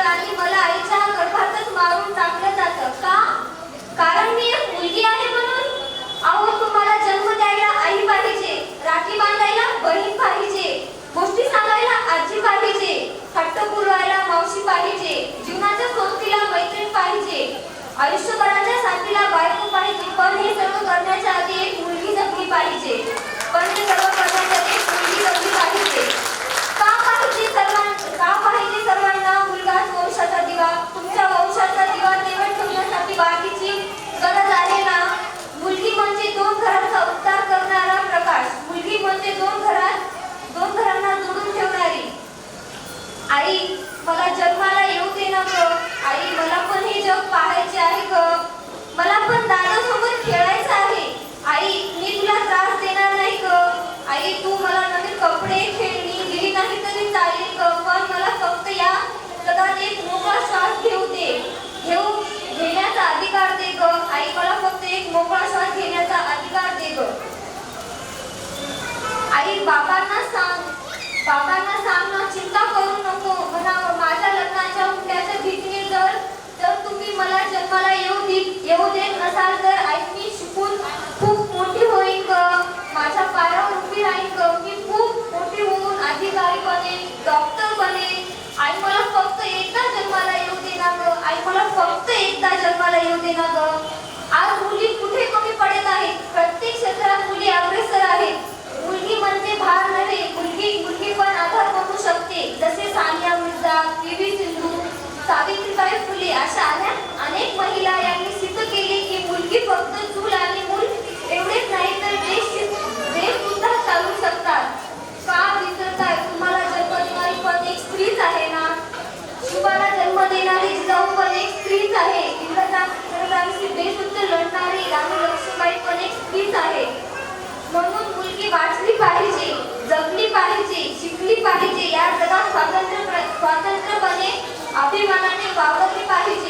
आणि मला आईच्या गर्भातच मारून टाकलं जातं का? कारण मी एक मुलगी आहे म्हणून? अहो, तुम्हाला जन्म द्यायला आई पाहिजे, राखी बांधायला बहीण पाहिजे, गोष्टी सांगायला आजी पाहिजे, हट्ट पुरवायला मावशी पाहिजे, जीवनाच्या सोबतीला मैत्रीण पाहिजे, आयुष्यभराच्या साथीला बायको पाहिजे. पण हे सर्व करण्याच्या आधी एक मुलगी जगली पाहिजे. पण हे सर्व करण्याच्या आधी एक मुलगी जगली पाहिजे. का पाहिजे सर्वांना मुलगाच वंशाचा दिवा? तुमच्या वंशाचा दिवा तेवढ ठेवण्यासाठी बाकीची गरज आहे ना? मुलगी म्हणजे दोन घरांचा उद्धार करणारा प्रकाश. मुलगी म्हणजे दोन घरांना जोडून ठेवणारी. आई, मला जन्माला येऊ दे ना ग. आई, मला पण हे जग पाहायचे आहे ग. मला पण दादासोबत खेळायचं आहे. आई, मी तुला त्रास देणार नाही ग. आई, तू मला नवीन कपडे, खेळणी दिली नाही तरी चालेल ग. पण मला फक्त या जगात एक मोकळा श्वास घेण्याचा अधिकार दे ग. आई, मला फक्त एक मोकळा श्वास घेण्याचा अधिकार दे ग. आई, बाबांना सांग ना, चिंता करू नको म्हणावं. माझ्या लग्नाच्या हुंड्याच्या भीतीने जर तुम्ही मला जन्माला येऊ देत नसाल तर आई, मी शिकून खूप मोठी होईन ग. माझ्या पायावर उभी राहीन ग. मी खूप मोठी होऊन अधिकारी बनेन, डॉक्टर बनेन. आई, मला फक्त एकदा जन्माला येऊ दे ना ग. आई, मला फक्त एकदा जन्माला येऊ दे ना ग. आज मुली कुठे कमी पडत आहेत? प्रत्येक क्षेत्रात मुली अग्रेसर आहेत. मुलगी म्हणजे भार नव्हे, मुलगी पण आधार बनू शकते. जसे सानिया मिर्झा, पी.व्ही. सिंधू, सावित्रीबाई फुले अशा अनेक महिला यांनी सिद्ध केले की मुलगी फक्त चूल आणि मूल एवढेच नाही तर देश सुद्धा चालवू शकतात. का विसरताय? तुम्हाला जन्म देणारी पण एक स्त्रीच आहे ना? शिवाला जन्म देणारी जिजाऊ पण एक स्त्रीच आहे. इंग्रजांशी बेशुद्ध लढणारी राणी लक्ष्मीबाई पण एक स्त्रीच आहे. म्हणून मुलगी वाचली पाहिजे, जगली पाहिजे, शिकली पाहिजे. या जगात स्वातंत्र्यपणे अभिमानाने वावरली पाहिजे.